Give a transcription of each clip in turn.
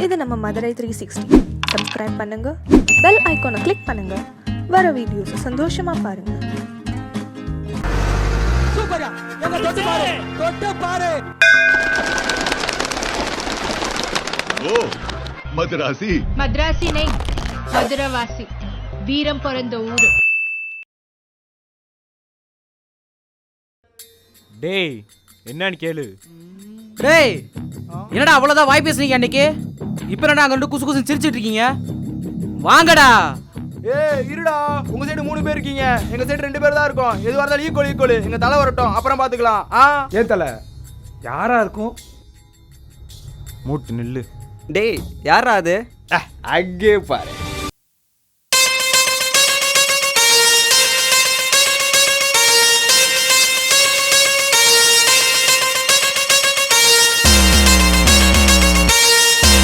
இது நம்ம மதுரை 360. சப்ஸ்கிரைப் பண்ணுங்க, பெல் ஐகானை கிளிக் பண்ணுங்க, வர வீடியோஸ் சந்தோஷமா பாருங்க. சூப்பரா எங்க தொட்டு பாரு ஓ மதராசி மദ്രാசி நை மதுரவாசி, வீரம் பிறந்த ஊரு. டேய் என்னன்னு கேளு. டேய் என்னடா அவ்வளவுதான் வாய் பேசுனீங்க அன்னைக்கு? இப்ப என்னடா அங்க குசு குசு சிரிச்சிட்டு இருக்கீங்க? வாங்கடா. இருடா, உங்க சைடு 3 பேர் இருக்கீங்க, எங்க சைடு 2 பேர் தான் இருக்கோம். எதுவா இருந்தாலும் ஈக்குவல் எங்க தலை வரட்டும், அப்புறம் பாத்துக்கலாம். ஏன் தலை யாரா இருக்கும்? மூட்டு நில்லு. டேய் யாரா அது? அங்கே பாரு.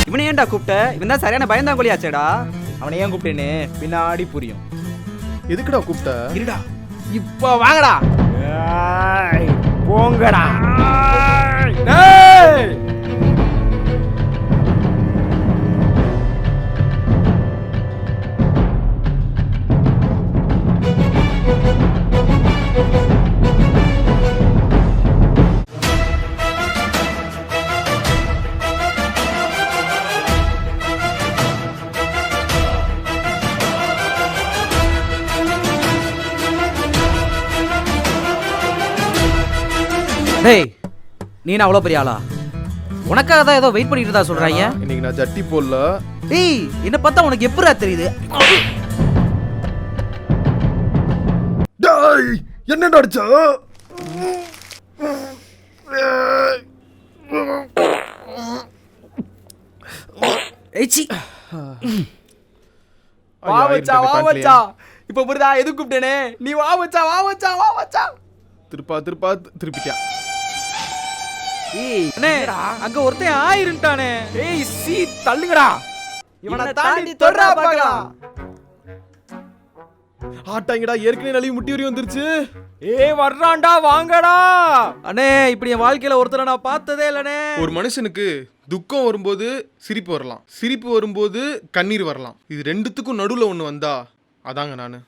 இவனை ஏன்டா கூப்பிட்ட? இவன் தான் சரியான பயந்தாங்கொழியாச்சேடா. அவனை ஏன் கூப்பிட்டேன்னு பின்னாடி புரியும். எதுக்குடா கூப்பிட்ட? இருடா, இப்ப வாங்கடா. போங்கடா. டேய் நீ என்ன அவ்வளோ பெரிய ஆளா? உனக்காக தான் ஏதோ வெயிட் பண்ணிட்டு தான் சொல்றாங்க. இன்னைக்கு நான் ஜட்டி போடல. டேய் என்ன பார்த்தா உனக்கு எப்படிடா தெரியுது? டேய் என்ன நடிச்ச? ஏச்சி வா வச்சா. இப்ப புரியுதா எது கூப்பிட்டேனே? நீ வா வச்சா. திருப்பிட்டியா? ஏய் அண்ணே அங்க ஒருத்தன் ஆயிருட்டானே. ஏய் சீ தள்ளுங்கடா. இவனை தாண்டி தொடுறா பார்க்கலாம். ஆட்டாங்கடா, ஏற்கனவே நழுவி முட்டி வரி வந்துருச்சு. ஏய் வர்றான்டா, வாங்கடா. அண்ணே இப்படி என் வாழ்க்கையில ஒருத்தரை நான் பார்த்ததே இல்லனே. ஒரு மனுஷனுக்கு துக்கம் வரும்போது சிரிப்பு வரலாம், சிரிப்பு வரும்போது கண்ணீர் வரலாம். இது ரெண்டுத்துக்கும் நடுவில் ஒன்று வந்தா அதாங்க நான்.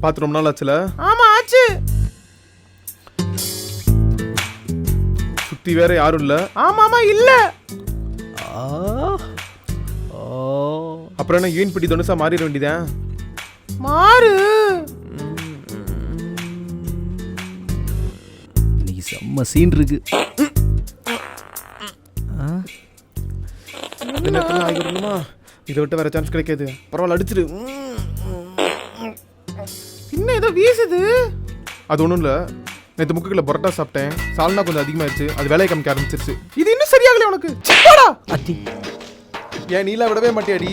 பார்த்து ரொம்ப நாள் ஆச்சுல? ஆமா ஆச்சு. சுத்தி வேற யாரும் இல்ல? ஆமா இல்ல. அப்புறம் என்ன யூன் பிடி தனுசா மாறிட வேண்டியதான். மாறு. நீ செம்ம சீன் இருக்கு. ஆகிடணுமா? இதை விட்டு வேற சான்ஸ் கிடைக்காது. பரவாயில்ல அடிச்சிரு. இன்னும் ஏதோ வீசுது. அது ஒன்றும் இல்லை, நேற்று முக்குல பரோட்டா சாப்பிட்டேன். சால்னா கொஞ்சம் அதிகமாகிடுச்சு, அது வேலையை காமிக்க ஆரம்பிச்சிருச்சு. இது இன்னும் சரியாகல உனக்கு. சிப்பாடா அத்தி ஏன் நீலா விடவே மாட்டியாடி?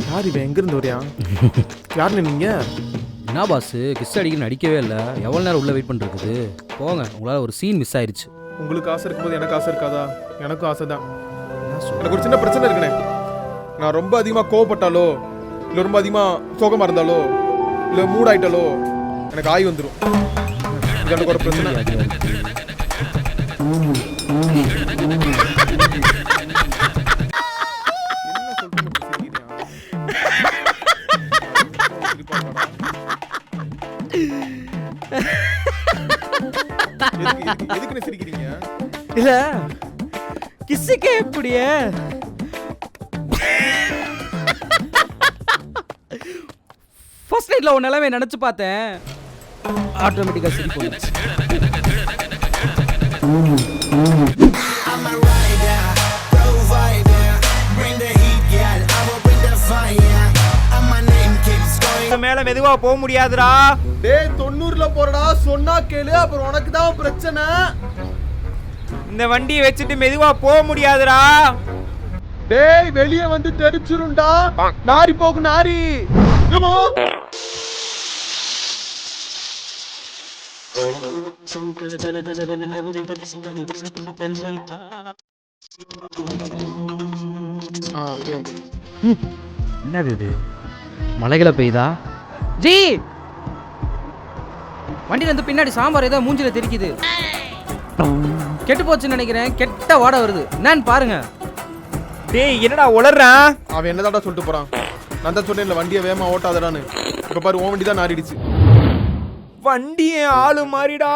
யார் இவன்? எங்கிருந்து வரியா? யாருன்னு நீங்க? என்ன பாஸ் கிஸ் அடிக்க நடிக்கவே இல்லை. எவ்வளோ நேரம் உள்ள வெயிட் பண்ணிருக்குது? போங்க, உங்களால் ஒரு சீன் மிஸ் ஆயிடுச்சு. உங்களுக்கு ஆசை இருக்கும்போது எனக்கு ஆசை இருக்காதா? எனக்கும் ஆசை தான். எனக்கு ஒரு சின்ன பிரச்சனை இருக்குண்ணே. நான் ரொம்ப அதிகமாக கோவப்பட்டாலோ, இல்லை ரொம்ப அதிகமாக சோகமாக இருந்தாலோ, இல்லை மூட் ஆயிட்டாலோ எனக்கு ஆய் வந்துடும். இது எனக்கு ஒரு பிரச்சனை. எதுக்கு சிரிக்கிறீங்க? இல்ல கிஸ்ஸுக்கே எப்படியே ஃபர்ஸ்ட் நைட்ல உன் நிலைமை நினைச்சு பார்த்தேன், ஆட்டோமேட்டிக்கா சரி போயிடுச்சு. மேல மெதுவா போக முடியாதுடா. டேய் 90ல போறடா, சொன்னா கேளு, அப்புறம் உனக்கு தான் பிரச்சனை. இந்த வண்டியை வச்சுட்டு மெதுவா போக முடியாதுடா. டேய் வெளியே வந்து தெரிச்சிருண்டா. நாரி போகு நாரி. என்னது இது? மலைகளை பெய்தா? ஜி வண்டியில இருந்து பின்னாடி சாம்பார் ஏதோ மூஞ்சில தெரிக்குது. கெட்டு போச்சுன்னு நினைக்கிறேன். கெட்ட வாடை வருது. என்னன்னு பாருங்க. டேய் என்னடா உளறான்? அவன் என்னதாடா சொல்லிட்டு போறான்? நான் தான் சொன்னேன்ல வண்டியை வேகமா ஓட்டாதடான்னு. இப்ப பாரு உன் வண்டி தான் நாரிடுச்சு. வண்டியே ஆளு மாறிடா.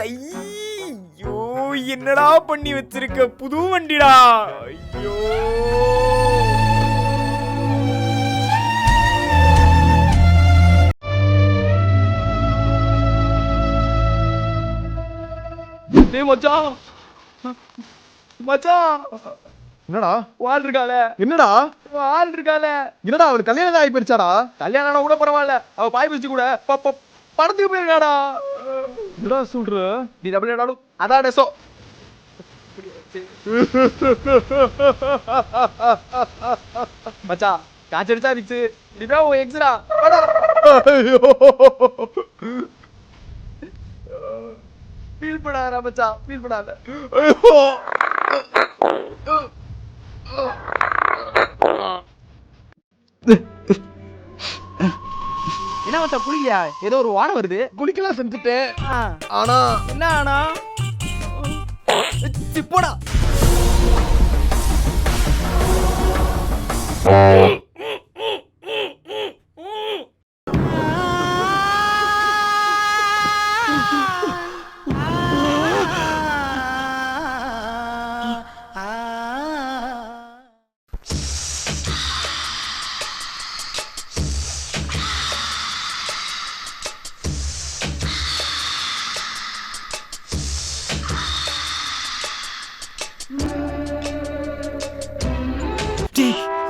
ஐயோ என்னடா பண்ணி வச்சிருக்க? புது வண்டிடா. ஐயோ டேய் மச்சான், மச்சான் என்னடா வாழ் இருக்காளே. என்னடா வாழ் இருக்காளே. என்னடா அவளுக்கு கல்யாணம் ஆகி போயிருச்சாடா? கல்யாணம் கூட பரவாயில்ல, அவ பாய் பிடிச்சு கூட படத்துக்கு போயிருக்காடா. என்னடா சொல்ற? நீ டபுள் ஏடாலும் அதான் டெசோ. மச்சான் காய்ச்சடிச்சா இருந்துச்சு. இதுதான் உன் எக்ஸ்ரா. ஃபீல் பண்ணாத மச்சான், ஃபீல் பண்ணாத. என்ன மச்சான் குளிக்கலையா? ஏதோ ஒரு வானம் வருது. குளிக்கலாம் செஞ்சுட்டேன். ஆனா என்ன ஆனா போடா.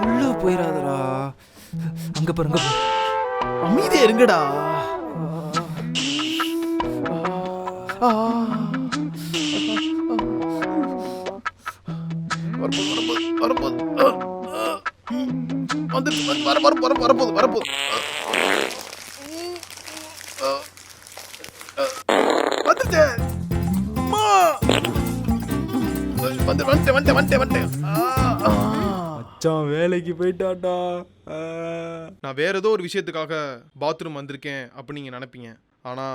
உள்ள போயிடாதடா. அங்க பாருங்க. அமைதியா இருங்கடா. மச்சான் வேலைக்கு போயிட்டாடா. நான் வேற ஏதோ ஒரு விஷயத்துக்காக பாத்ரூம் வந்திருக்கேன் அப்படி நீங்க நினைப்பீங்க. ஆனா